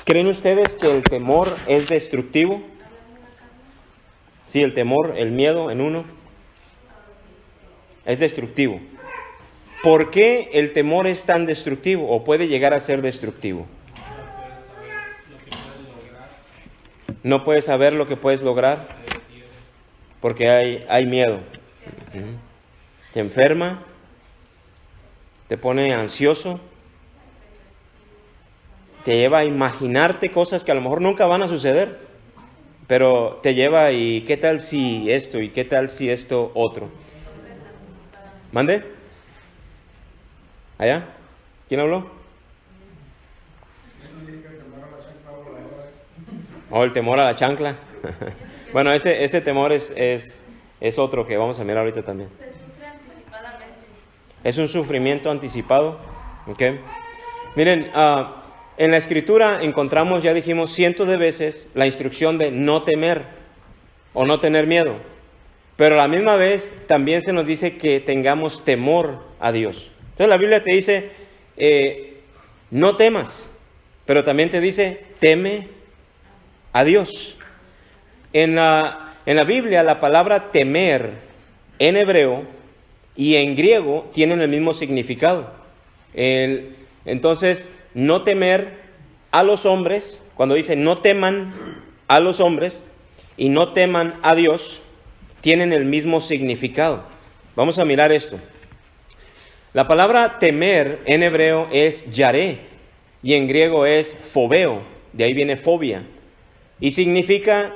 ¿Creen ustedes que el temor es destructivo? Sí, el temor, el miedo en uno es destructivo. ¿Por qué el temor es tan destructivo o puede llegar a ser destructivo? No puedes saber lo que puedes lograr porque hay miedo. Te enferma, te pone ansioso, te lleva a imaginarte cosas que a lo mejor nunca van a suceder, pero te lleva y ¿qué tal si esto y qué tal si esto otro? ¿Mande? ¿Allá? ¿Quién habló? Oh, el temor a la chancla. Bueno, ese temor es otro que vamos a mirar ahorita también. Es un sufrimiento anticipado. ¿Okay? Miren, en la Escritura encontramos, ya dijimos, cientos de veces la instrucción de no temer o no tener miedo. Pero a la misma vez también se nos dice que tengamos temor a Dios. Entonces la Biblia te dice, no temas, pero también te dice, teme a Dios. En la Biblia la palabra temer en hebreo y en griego tienen el mismo significado. Entonces, no temer a los hombres, cuando dice no teman a los hombres y no teman a Dios, tienen el mismo significado. Vamos a mirar esto. La palabra temer en hebreo es yaré y en griego es fobeo, de ahí viene fobia, y significa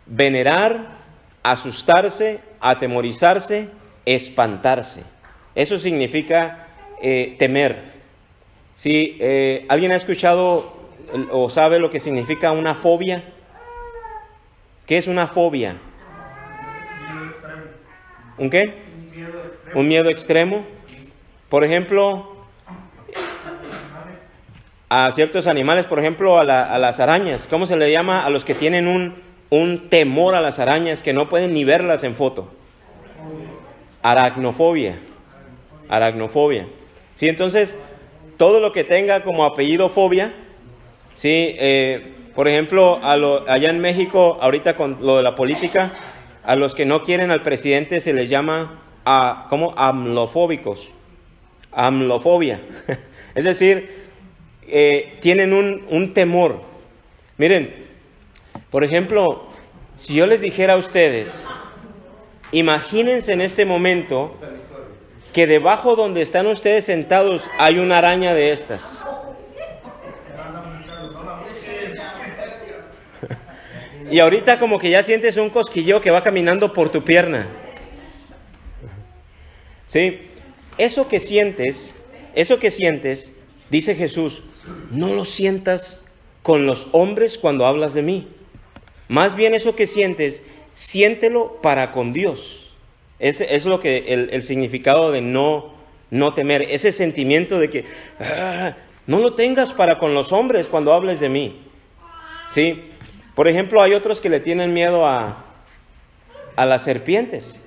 venerar, asustarse, atemorizarse, espantarse. Eso significa temer. Si alguien ha escuchado o sabe lo que significa una fobia, ¿qué es una fobia? ¿Un qué? Un miedo extremo. Por ejemplo, a ciertos animales, por ejemplo, a las arañas. ¿Cómo se le llama a los que tienen un temor a las arañas que no pueden ni verlas en foto? Aracnofobia. Aracnofobia. Sí, entonces, todo lo que tenga como apellido fobia, sí, por ejemplo, allá en México, ahorita con lo de la política, a los que no quieren al presidente se les llama como amlofóbicos. Amlofobia. Es decir, tienen un temor. Miren, por ejemplo, si yo les dijera a ustedes, imagínense en este momento que debajo donde están ustedes sentados hay una araña de estas. Y ahorita como que ya sientes un cosquilleo que va caminando por tu pierna. ¿Sí? Eso que sientes, dice Jesús, no lo sientas con los hombres cuando hablas de mí. Más bien eso que sientes, siéntelo para con Dios. Ese es lo que el significado de no temer, ese sentimiento de que no lo tengas para con los hombres cuando hables de mí. ¿Sí? Por ejemplo, hay otros que le tienen miedo a las serpientes.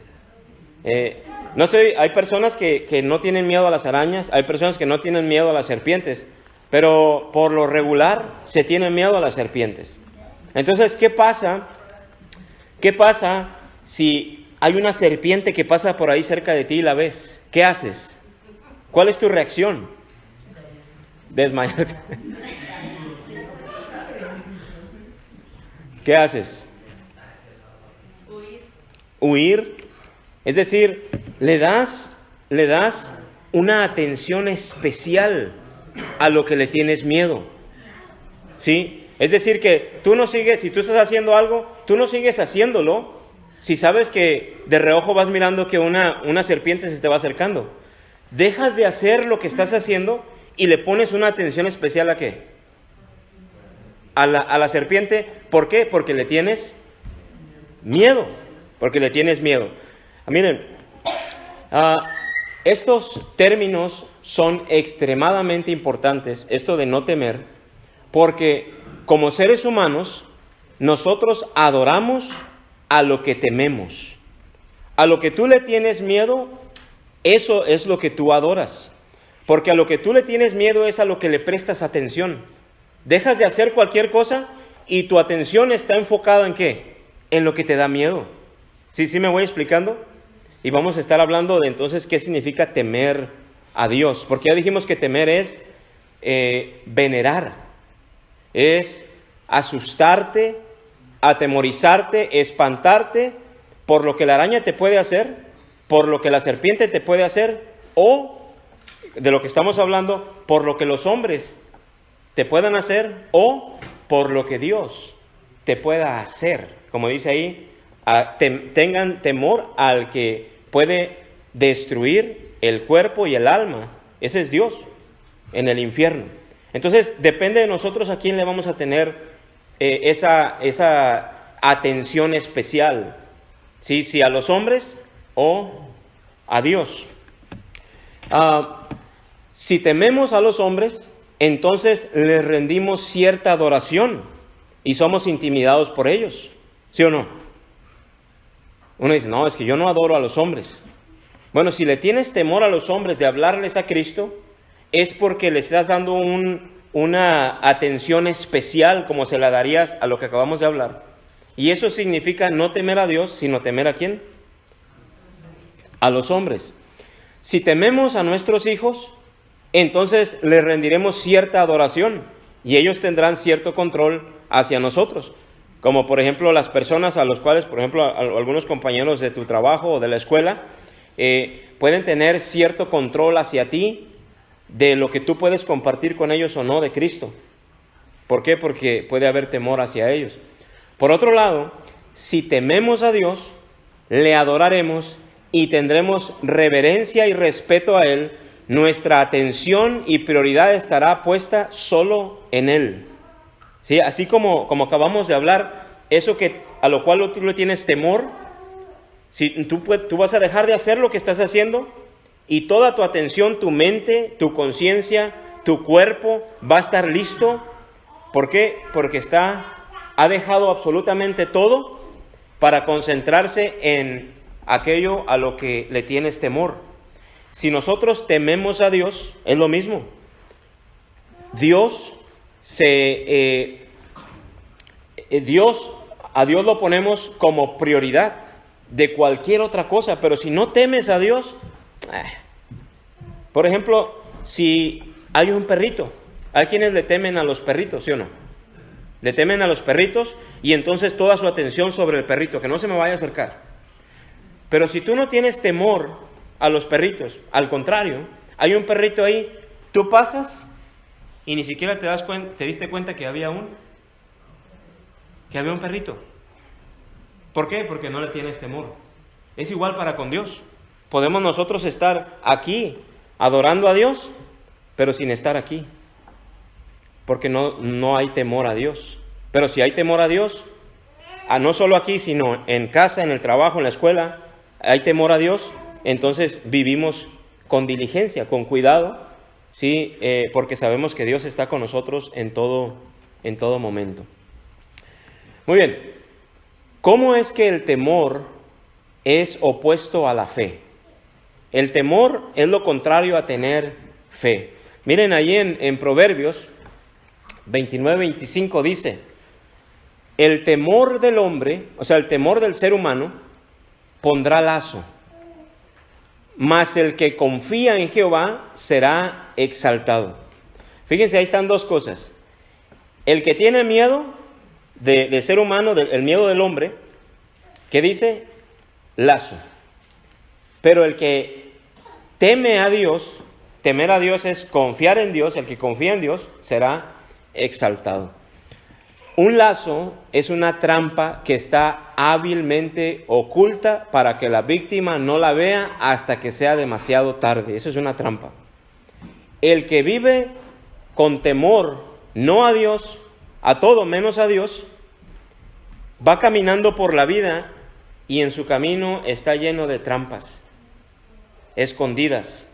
Hay personas que no tienen miedo a las arañas, hay personas que no tienen miedo a las serpientes, pero por lo regular se tienen miedo a las serpientes. Entonces, ¿qué pasa? ¿Qué pasa si hay una serpiente que pasa por ahí cerca de ti y la ves? ¿Qué haces? ¿Cuál es tu reacción? Desmayarte. ¿Qué haces? Huir. Es decir, le das una atención especial a lo que le tienes miedo. ¿Sí? Es decir, que tú no sigues, si tú estás haciendo algo, tú no sigues haciéndolo si sabes que de reojo vas mirando que una serpiente se te va acercando. Dejas de hacer lo que estás haciendo y le pones una atención especial ¿a qué? A la serpiente. ¿Por qué? Porque le tienes miedo. Porque le tienes miedo. Miren, estos términos son extremadamente importantes, esto de no temer, porque como seres humanos, nosotros adoramos a lo que tememos. A lo que tú le tienes miedo, eso es lo que tú adoras. Porque a lo que tú le tienes miedo es a lo que le prestas atención. Dejas de hacer cualquier cosa y tu atención está enfocada ¿en qué? En lo que te da miedo. ¿Sí me voy explicando? Y vamos a estar hablando de entonces qué significa temer a Dios. Porque ya dijimos que temer es venerar, es asustarte, atemorizarte, espantarte por lo que la araña te puede hacer, por lo que la serpiente te puede hacer, o de lo que estamos hablando, por lo que los hombres te puedan hacer, o por lo que Dios te pueda hacer. Como dice ahí, tengan temor al que puede destruir el cuerpo y el alma. Ese es Dios en el infierno. Entonces depende de nosotros a quién le vamos a tener esa atención especial, ¿sí? Si a los hombres o a Dios. Si tememos a los hombres, entonces les rendimos cierta adoración y somos intimidados por ellos, ¿sí o no? Uno dice, no, es que yo no adoro a los hombres. Bueno, si le tienes temor a los hombres de hablarles a Cristo, es porque le estás dando una atención especial como se la darías a lo que acabamos de hablar. Y eso significa no temer a Dios, sino temer ¿a quién? A los hombres. Si tememos a nuestros hijos, entonces les rendiremos cierta adoración y ellos tendrán cierto control hacia nosotros. Como por ejemplo las personas a los cuales, por ejemplo, algunos compañeros de tu trabajo o de la escuela, pueden tener cierto control hacia ti de lo que tú puedes compartir con ellos o no de Cristo. ¿Por qué? Porque puede haber temor hacia ellos. Por otro lado, si tememos a Dios, le adoraremos y tendremos reverencia y respeto a Él. Nuestra atención y prioridad estará puesta solo en Él. ¿Sí? Así como acabamos de hablar, eso a lo cual tú le tienes temor, si tú vas a dejar de hacer lo que estás haciendo y toda tu atención, tu mente, tu conciencia, tu cuerpo va a estar listo. ¿Por qué? Porque ha dejado absolutamente todo para concentrarse en aquello a lo que le tienes temor. Si nosotros tememos a Dios, es lo mismo. A Dios lo ponemos como prioridad de cualquier otra cosa, pero si no temes a Dios, por ejemplo, si hay un perrito, hay quienes le temen a los perritos, ¿sí o no? Le temen a los perritos y entonces toda su atención sobre el perrito, que no se me vaya a acercar. Pero si tú no tienes temor a los perritos, al contrario, hay un perrito ahí, tú pasas y ni siquiera te diste cuenta que había un perrito. ¿Por qué? Porque no le tienes temor. Es igual para con Dios. Podemos nosotros estar aquí adorando a Dios, pero sin estar aquí, porque no hay temor a Dios. Pero si hay temor a Dios, no solo aquí, sino en casa, en el trabajo, en la escuela, hay temor a Dios, entonces vivimos con diligencia, con cuidado, ¿sí? Porque sabemos que Dios está con nosotros en todo momento. Muy bien, ¿cómo es que el temor es opuesto a la fe? El temor es lo contrario a tener fe. Miren ahí en Proverbios 29-25 dice, el temor del hombre, o sea, el temor del ser humano, pondrá lazo, mas el que confía en Jehová será exaltado. Fíjense, ahí están dos cosas. El que tiene miedo del ser humano, el miedo del hombre, ¿qué dice? Lazo. Pero el que teme a Dios, temer a Dios es confiar en Dios, el que confía en Dios será exaltado. Un lazo es una trampa que está hábilmente oculta para que la víctima no la vea hasta que sea demasiado tarde. Eso es una trampa. El que vive con temor, no a Dios, a todo menos a Dios, va caminando por la vida y en su camino está lleno de trampas escondidas.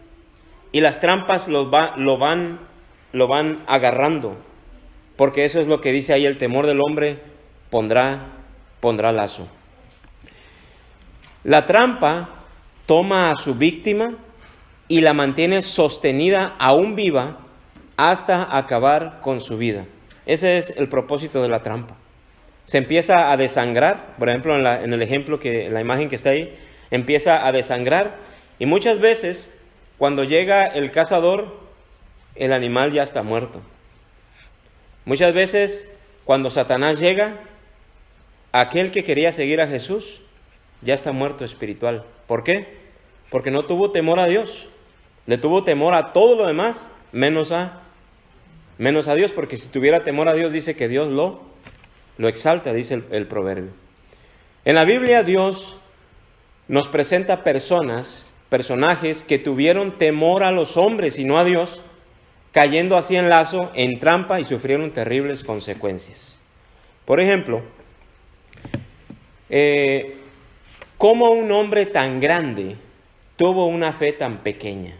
Y las trampas lo van agarrando. Porque eso es lo que dice ahí, el temor del hombre pondrá lazo. La trampa toma a su víctima y la mantiene sostenida aún viva hasta acabar con su vida. Ese es el propósito de la trampa. Se empieza a desangrar, por ejemplo, en el ejemplo, la imagen que está ahí, empieza a desangrar, y muchas veces, cuando llega el cazador, el animal ya está muerto. Muchas veces, cuando Satanás llega, aquel que quería seguir a Jesús, ya está muerto espiritual. ¿Por qué? Porque no tuvo temor a Dios. Le tuvo temor a todo lo demás, menos a Dios, porque si tuviera temor a Dios, dice que Dios lo exalta, dice el proverbio. En la Biblia Dios nos presenta personajes que tuvieron temor a los hombres y no a Dios, cayendo así en lazo, en trampa, y sufrieron terribles consecuencias. Por ejemplo, ¿cómo un hombre tan grande tuvo una fe tan pequeña?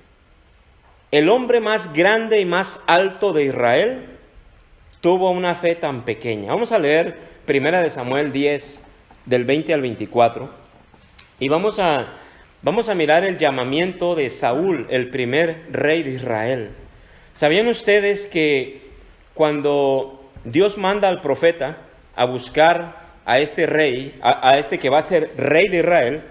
El hombre más grande y más alto de Israel tuvo una fe tan pequeña. Vamos a leer 1 Samuel 10, del 20 al 24, y vamos a mirar el llamamiento de Saúl, el primer rey de Israel. ¿Sabían ustedes que cuando Dios manda al profeta a buscar a este rey, a este que va a ser rey de Israel,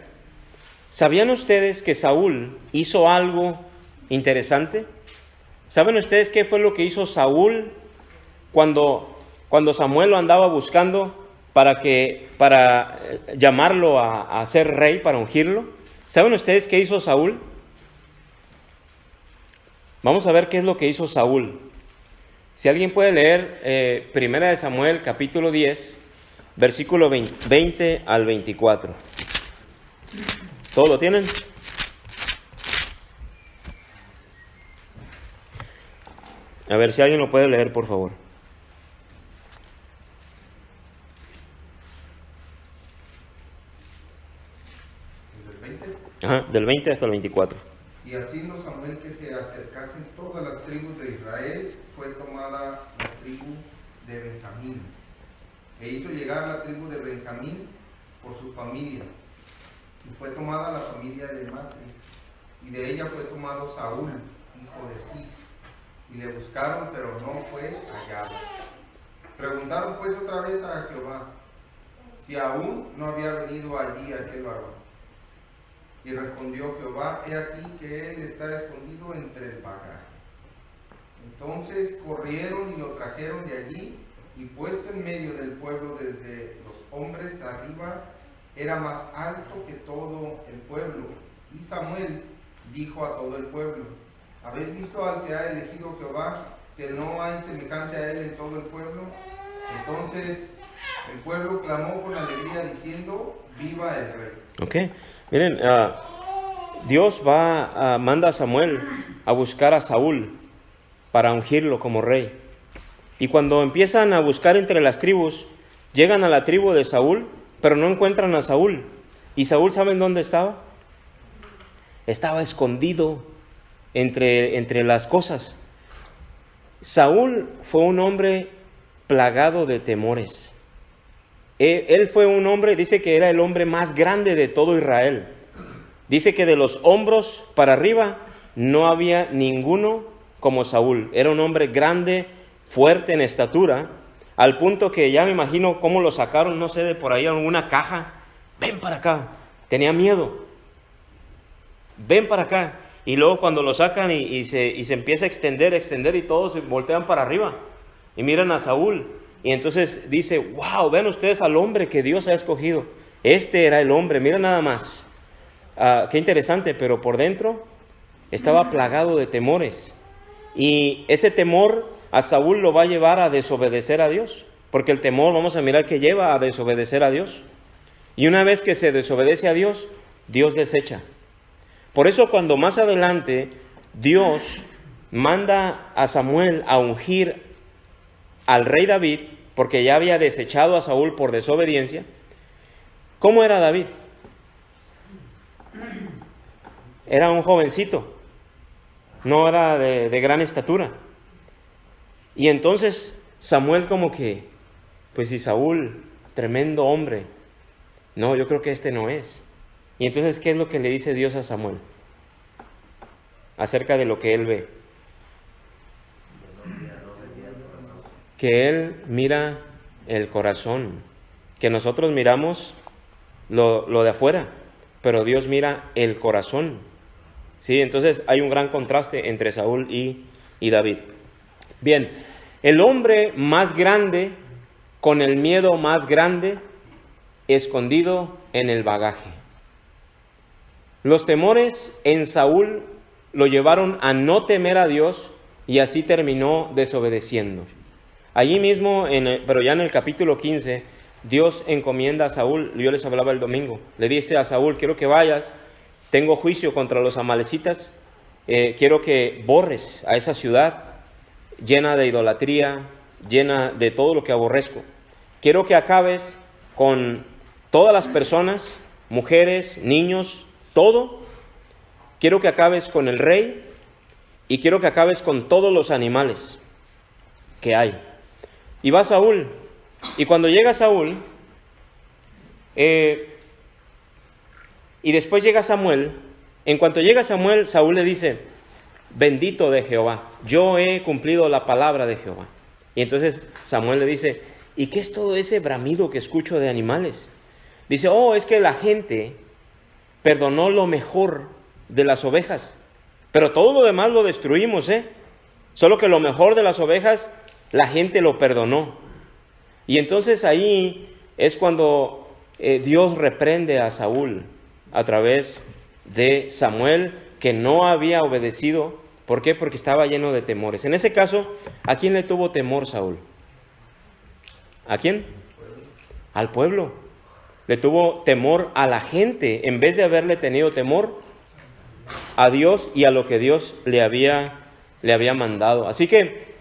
¿sabían ustedes que Saúl hizo algo interesante? ¿Saben ustedes qué fue lo que hizo Saúl cuando Samuel lo andaba buscando para llamarlo a ser rey, para ungirlo? ¿Saben ustedes qué hizo Saúl? Vamos a ver qué es lo que hizo Saúl. Si alguien puede leer 1 Samuel capítulo 10, versículo 20 al 24. ¿Todo lo tienen? A ver si alguien lo puede leer, por favor. ¿Del 20? Ajá, del 20 hasta el 24. Y haciendo Samuel que se acercasen todas las tribus de Israel, fue tomada la tribu de Benjamín. E hizo llegar la tribu de Benjamín por su familia. Y fue tomada la familia de Matri. Y de ella fue tomado Saúl, hijo de Cis. Y le buscaron, pero no fue hallado. Preguntaron pues otra vez a Jehová si aún no había venido allí aquel varón. Y respondió Jehová: he aquí que él está escondido entre el bagaje. Entonces corrieron y lo trajeron de allí, y puesto en medio del pueblo desde los hombres arriba, era más alto que todo el pueblo. Y Samuel dijo a todo el pueblo: ¿habéis visto al que ha elegido Jehová, que no hay semejante a él en todo el pueblo? Entonces el pueblo clamó con alegría diciendo: viva el rey. Ok, miren, Dios manda a Samuel a buscar a Saúl para ungirlo como rey. Y cuando empiezan a buscar entre las tribus, llegan a la tribu de Saúl, pero no encuentran a Saúl. ¿Y Saúl saben dónde estaba? Estaba escondido entre las cosas. Saúl fue un hombre plagado de temores. Él fue un hombre, dice que era el hombre más grande de todo Israel. Dice que de los hombros para arriba no había ninguno como Saúl. Era un hombre grande, fuerte en estatura, al punto que ya me imagino cómo lo sacaron, no sé, de por ahí en una caja. Ven para acá. Tenía miedo. Ven para acá. Y luego cuando lo sacan y se empieza a extender y todos se voltean para arriba y miran a Saúl. Y entonces dice: wow, vean ustedes al hombre que Dios ha escogido. Este era el hombre, mira nada más. Qué interesante, pero por dentro estaba plagado de temores. Y ese temor a Saúl lo va a llevar a desobedecer a Dios. Porque el temor, vamos a mirar, que lleva a desobedecer a Dios. Y una vez que se desobedece a Dios, Dios desecha. Por eso cuando más adelante Dios manda a Samuel a ungir al rey David, porque ya había desechado a Saúl por desobediencia, ¿cómo era David? Era un jovencito, no era de gran estatura. Y entonces Samuel como que, pues si Saúl, tremendo hombre, no, yo creo que este no es. Y entonces, ¿qué es lo que le dice Dios a Samuel acerca de lo que él ve? que Él mira el corazón, que nosotros miramos lo de afuera, pero Dios mira el corazón. ¿Sí? Entonces hay un gran contraste entre Saúl y David. Bien, el hombre más grande, con el miedo más grande, escondido en el bagaje. Los temores en Saúl lo llevaron a no temer a Dios y así terminó desobedeciendo. Allí mismo, pero ya en el capítulo 15, Dios encomienda a Saúl, yo les hablaba el domingo, le dice a Saúl, quiero que vayas, tengo juicio contra los amalecitas, quiero que borres a esa ciudad llena de idolatría, llena de todo lo que aborrezco. Quiero que acabes con todas las personas, mujeres, niños, todo. Quiero que acabes con el rey y quiero que acabes con todos los animales que hay. Y va Saúl, y cuando llega Saúl, y después llega Samuel, en cuanto llega Samuel, Saúl le dice, bendito de Jehová, yo he cumplido la palabra de Jehová. Y entonces Samuel le dice, ¿y qué es todo ese bramido que escucho de animales? Dice, es que la gente perdonó lo mejor de las ovejas, pero todo lo demás lo destruimos, solo que lo mejor de las ovejas, la gente lo perdonó. Y entonces ahí es cuando Dios reprende a Saúl a través de Samuel, que no había obedecido. ¿Por qué? Porque estaba lleno de temores. En ese caso, ¿a quién le tuvo temor Saúl? ¿A quién? Al pueblo. Le tuvo temor a la gente, en vez de haberle tenido temor a Dios y a lo que Dios le había mandado. Así que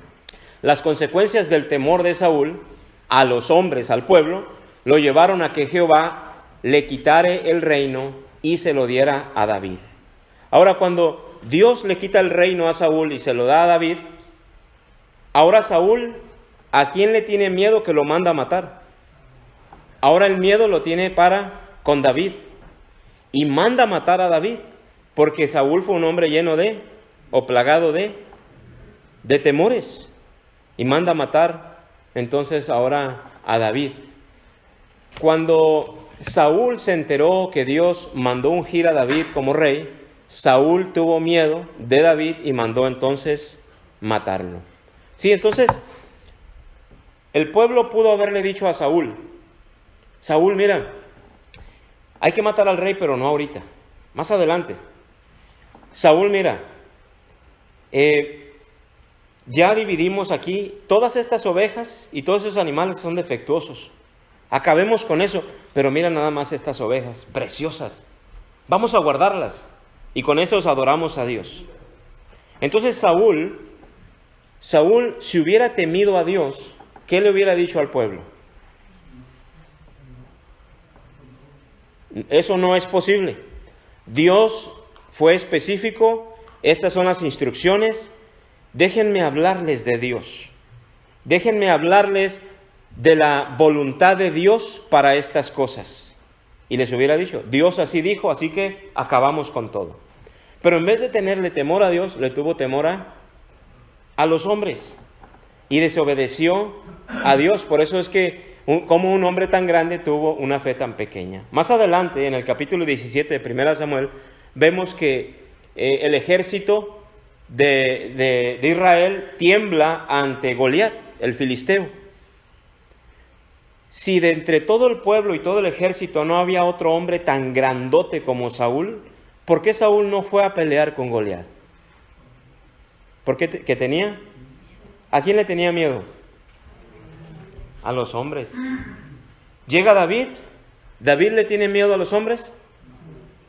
las consecuencias del temor de Saúl a los hombres, al pueblo, lo llevaron a que Jehová le quitare el reino y se lo diera a David. Ahora, cuando Dios le quita el reino a Saúl y se lo da a David, ahora Saúl, ¿a quién le tiene miedo que lo manda a matar? Ahora el miedo lo tiene con David, y manda a matar a David, porque Saúl fue un hombre lleno plagado de temores, y manda a matar entonces ahora a David. Cuando Saúl se enteró que Dios mandó ungir a David como rey, Saúl tuvo miedo de David y mandó entonces matarlo. Sí, entonces el pueblo pudo haberle dicho a Saúl, Saúl, mira, hay que matar al rey, pero no ahorita, más adelante. Saúl, mira, ya dividimos aquí, todas estas ovejas y todos esos animales son defectuosos. Acabemos con eso, pero mira nada más estas ovejas, preciosas. Vamos a guardarlas y con eso adoramos a Dios. Entonces Saúl, si hubiera temido a Dios, ¿qué le hubiera dicho al pueblo? Eso no es posible. Dios fue específico, estas son las instrucciones. Déjenme hablarles de Dios. Déjenme hablarles de la voluntad de Dios para estas cosas. Y les hubiera dicho, Dios así dijo, así que acabamos con todo. Pero en vez de tenerle temor a Dios, le tuvo temor a los hombres. Y desobedeció a Dios. Por eso es que como un hombre tan grande tuvo una fe tan pequeña. Más adelante, en el capítulo 17 de 1 Samuel, vemos que el ejército de Israel tiembla ante Goliat, el filisteo. Si de entre todo el pueblo y todo el ejército no había otro hombre tan grandote como Saúl, ¿por qué Saúl no fue a pelear con Goliat? ¿Por qué que tenía? ¿A quién le tenía miedo? A los hombres. Llega David. ¿David le tiene miedo a los hombres?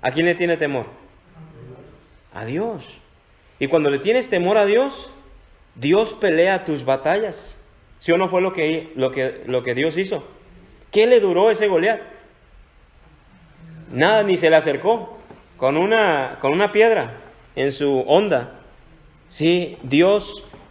¿A quién le tiene temor? A Dios. Y cuando le tienes temor a Dios, Dios pelea tus batallas. ¿Sí o no fue lo que Dios hizo? ¿Qué le duró ese Goliat? Nada, ni se le acercó con una piedra en su onda. Sí,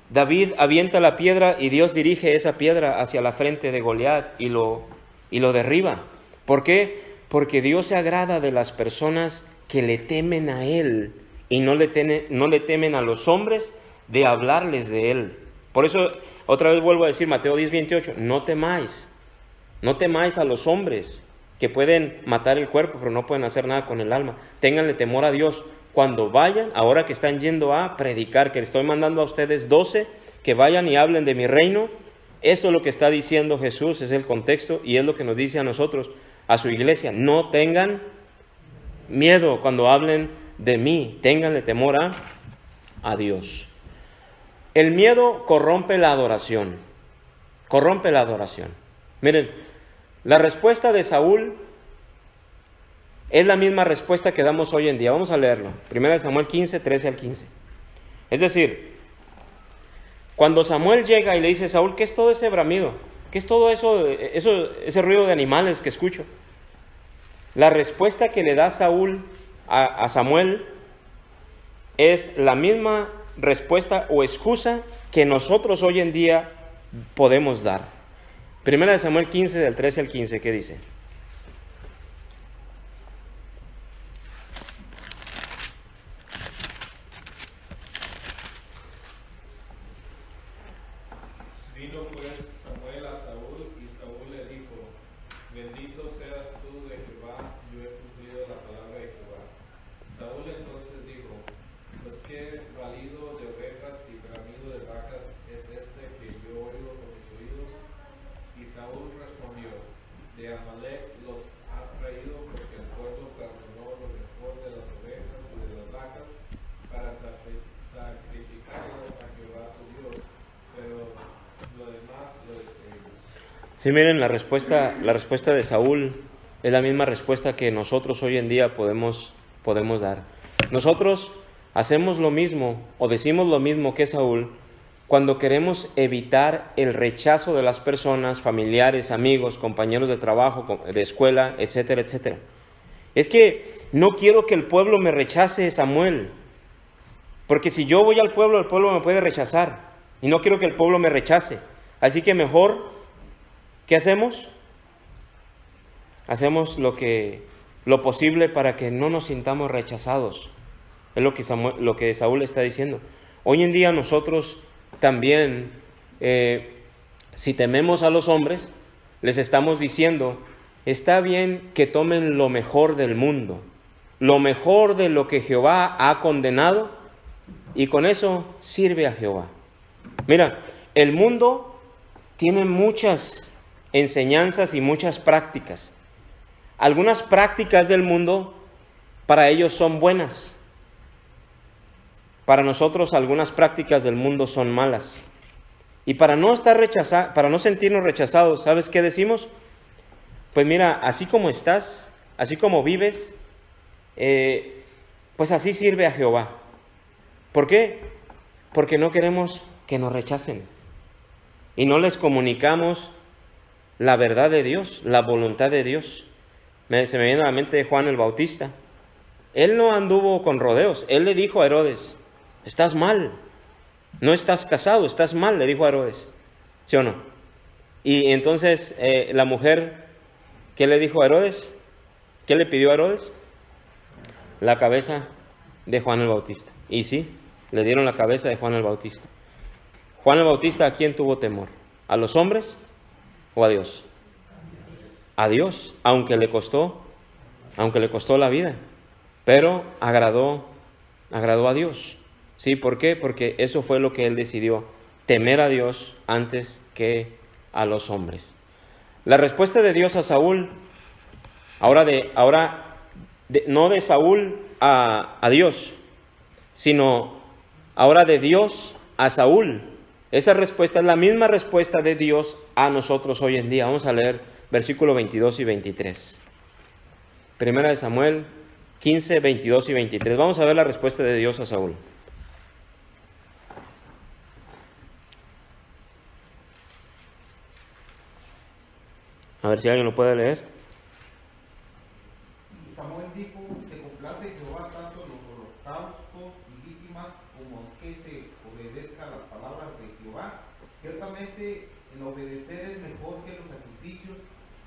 David avienta la piedra y Dios dirige esa piedra hacia la frente de Goliat y lo derriba. ¿Por qué? Porque Dios se agrada de las personas que le temen a Él y no le temen a los hombres de hablarles de Él. Por eso otra vez vuelvo a decir, Mateo 10:28, no temáis a los hombres que pueden matar el cuerpo, pero no pueden hacer nada con el alma. Ténganle temor a Dios. Cuando vayan, ahora que están yendo a predicar, que les estoy mandando a ustedes 12, que vayan y hablen de mi reino, eso es lo que está diciendo Jesús, es el contexto, y es lo que nos dice a nosotros, a su iglesia. No tengan miedo cuando hablen de mí, ténganle temor a Dios. El miedo corrompe la adoración, Miren, la respuesta de Saúl es la misma respuesta que damos hoy en día. Vamos a leerlo. 1 Samuel 15, 13 al 15. Es decir, cuando Samuel llega y le dice a Saúl, ¿qué es todo ese bramido? ¿Qué es todo ese ruido de animales que escucho? La respuesta que le da Saúl a Samuel es la misma respuesta o excusa que nosotros hoy en día podemos dar. 1 Samuel 15, del 13 al 15, ¿qué dice? Vino pues Samuel a Saúl, y Saúl le dijo: Bendito seas tú de Jehová, yo he cumplido la palabra de Jehová. Saúl entonces dijo: Pues qué balido de ovejas y bramido de vacas es este que yo oigo con mis oídos. Y Saúl respondió: De Amalec los ha traído, porque el pueblo perdonó lo mejor de las ovejas y de las vacas para sacrificarlas a Jehová tu Dios, pero lo demás lo destruimos. Sí, miren, la respuesta de Saúl es la misma respuesta que nosotros hoy en día podemos dar. Nosotros hacemos lo mismo o decimos lo mismo que Saúl cuando queremos evitar el rechazo de las personas, familiares, amigos, compañeros de trabajo, de escuela, etcétera, etcétera. Es que no quiero que el pueblo me rechace, Samuel, porque si yo voy al pueblo, el pueblo me puede rechazar, y no quiero que el pueblo me rechace. Así que mejor, ¿qué hacemos? Hacemos lo posible para que no nos sintamos rechazados. Es lo que Saúl está diciendo. Hoy en día nosotros también, si tememos a los hombres, les estamos diciendo, está bien que tomen lo mejor del mundo, lo mejor de lo que Jehová ha condenado, y con eso sirve a Jehová. Mira, el mundo tiene muchas enseñanzas y muchas prácticas. Algunas prácticas del mundo para ellos son buenas. Para nosotros algunas prácticas del mundo son malas. Y para no sentirnos rechazados, ¿sabes qué decimos? Pues mira, así como estás, así como vives, pues así sirve a Jehová. ¿Por qué? Porque no queremos que nos rechacen. Y no les comunicamos la verdad de Dios, la voluntad de Dios. Se me viene a la mente Juan el Bautista. Él no anduvo con rodeos. Él le dijo a Herodes: estás mal, no estás casado, estás mal, le dijo a Herodes. ¿Sí o no? Y entonces la mujer, ¿qué le dijo a Herodes? ¿Qué le pidió a Herodes? La cabeza de Juan el Bautista. Y sí, le dieron la cabeza de Juan el Bautista. Juan el Bautista, ¿a quién tuvo temor? ¿A los hombres o a Dios? A Dios, aunque le costó la vida, pero agradó a Dios. ¿Sí? ¿Por qué? Porque eso fue lo que él decidió, temer a Dios antes que a los hombres. La respuesta de Dios a Saúl, no de Saúl a Dios, sino ahora de Dios a Saúl. Esa respuesta es la misma respuesta de Dios a nosotros hoy en día. Vamos a leer versículos 22 y 23. 1 Samuel 15, 22 y 23. Vamos a ver la respuesta de Dios a Saúl. A ver si alguien lo puede leer. Y Samuel dijo: se complace Jehová tanto en los holocaustos y víctimas como en que se obedezca las palabras de Jehová. Ciertamente el obedecer es mejor que los sacrificios,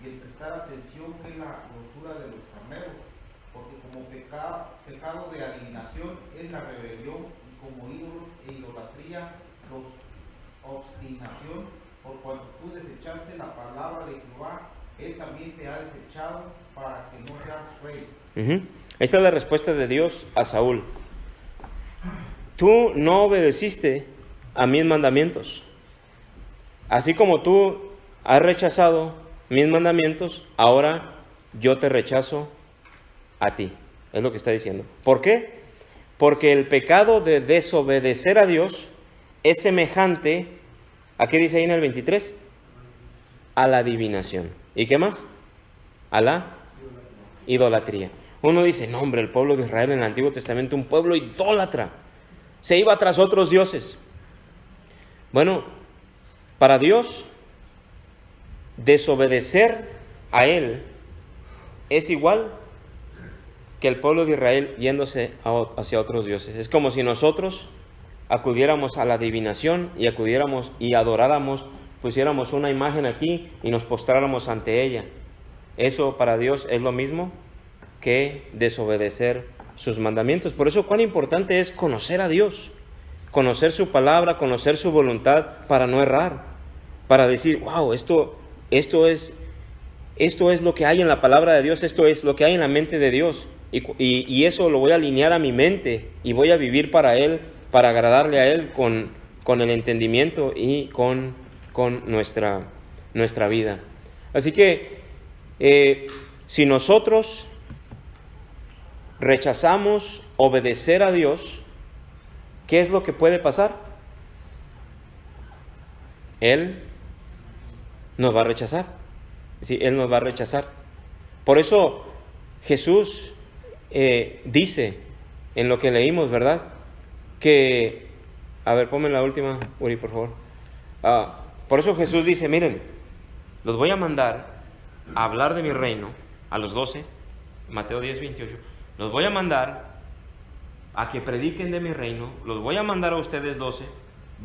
y el prestar atención que la grosura de los carneros, porque como pecado de adivinación es la rebelión, y como ídolos e idolatría los obstinación, por cuanto tú desechaste la palabra de Jehová, él también te ha desechado para que no seas rey. Esta es la respuesta de Dios a Saúl. Tú no obedeciste a mis mandamientos. Así como tú has rechazado mis mandamientos, ahora yo te rechazo a ti. Es lo que está diciendo. ¿Por qué? Porque el pecado de desobedecer a Dios es semejante, ¿a qué dice ahí en el 23? A la adivinación. ¿Y qué más? A la idolatría. Uno dice, no hombre, el pueblo de Israel en el Antiguo Testamento, un pueblo idólatra, se iba tras otros dioses. Bueno, para Dios, desobedecer a Él es igual que el pueblo de Israel yéndose hacia otros dioses. Es como si nosotros acudiéramos a la adivinación y acudiéramos y adoráramos, pusiéramos una imagen aquí y nos postráramos ante ella. Eso para Dios es lo mismo que desobedecer sus mandamientos. Por eso cuán importante es conocer a Dios, conocer su palabra, conocer su voluntad para no errar, para decir, wow, esto es lo que hay en la palabra de Dios, esto es lo que hay en la mente de Dios, y eso lo voy a alinear a mi mente y voy a vivir para Él, para agradarle a Él con el entendimiento y con nuestra vida. Así que si nosotros rechazamos obedecer a Dios, ¿qué es lo que puede pasar? Él nos va a rechazar. Sí, Él nos va a rechazar. Por eso Jesús dice en lo que leímos, ¿verdad? Que, a ver, ponme la última, Uri, por favor. Por eso Jesús dice, miren, los voy a mandar a hablar de mi reino a los 12, Mateo 10, 28. Los voy a mandar a que prediquen de mi reino, los voy a mandar a ustedes 12.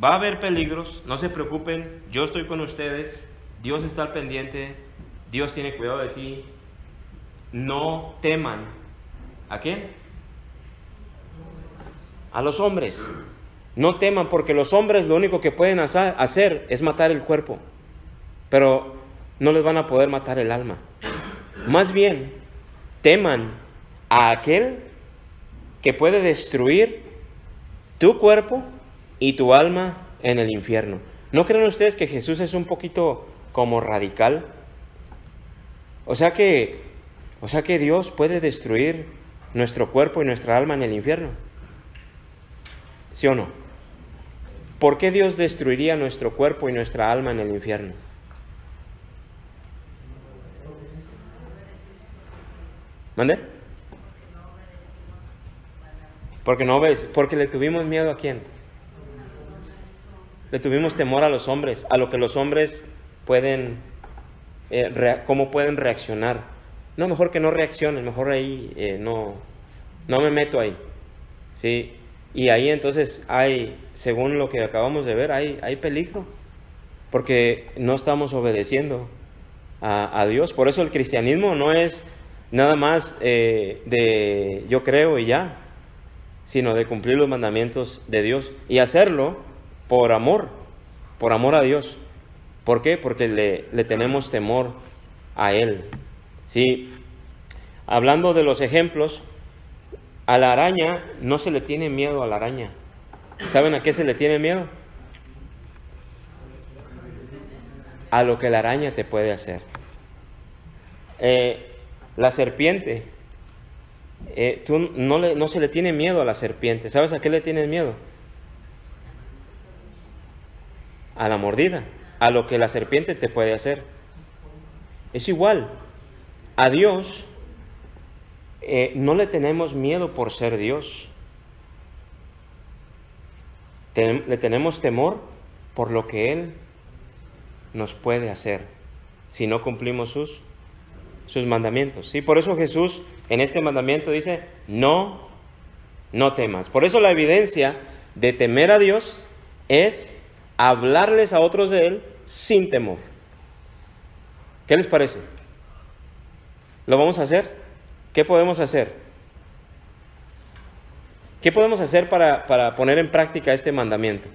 Va a haber peligros, no se preocupen, yo estoy con ustedes, Dios está al pendiente, Dios tiene cuidado de ti. No teman. ¿A quién? A los hombres. No teman, porque los hombres lo único que pueden hacer es matar el cuerpo, pero no les van a poder matar el alma. Más bien, teman a aquel que puede destruir tu cuerpo y tu alma en el infierno. ¿No creen ustedes que Jesús es un poquito como radical? O sea que Dios puede destruir nuestro cuerpo y nuestra alma en el infierno. ¿Sí o no? ¿Por qué Dios destruiría nuestro cuerpo y nuestra alma en el infierno? ¿Mande? Porque no ves, porque le tuvimos miedo ¿a quién? Le tuvimos temor a los hombres, a lo que los hombres pueden, cómo pueden reaccionar. No, mejor que no reaccionen, mejor ahí no me meto ahí, ¿sí? Y ahí entonces hay, según lo que acabamos de ver, hay peligro, porque no estamos obedeciendo a Dios. Por eso el cristianismo no es nada más de yo creo y ya, sino de cumplir los mandamientos de Dios y hacerlo por amor a Dios. ¿Por qué? Porque le tenemos temor a Él. Sí. Hablando de los ejemplos, a la araña no se le tiene miedo a la araña. ¿Saben a qué se le tiene miedo? A lo que la araña te puede hacer. La serpiente, no se le tiene miedo a la serpiente. ¿Sabes a qué le tienes miedo? A la mordida, a lo que la serpiente te puede hacer. Es igual. A Dios no le tenemos miedo por ser Dios. Le tenemos temor por lo que Él nos puede hacer si no cumplimos sus mandamientos. ¿Sí? Por eso Jesús en este mandamiento dice, no temas. Por eso la evidencia de temer a Dios es hablarles a otros de Él sin temor. ¿Qué les parece? ¿Lo vamos a hacer? ¿Qué podemos hacer? ¿Qué podemos hacer para poner en práctica este mandamiento?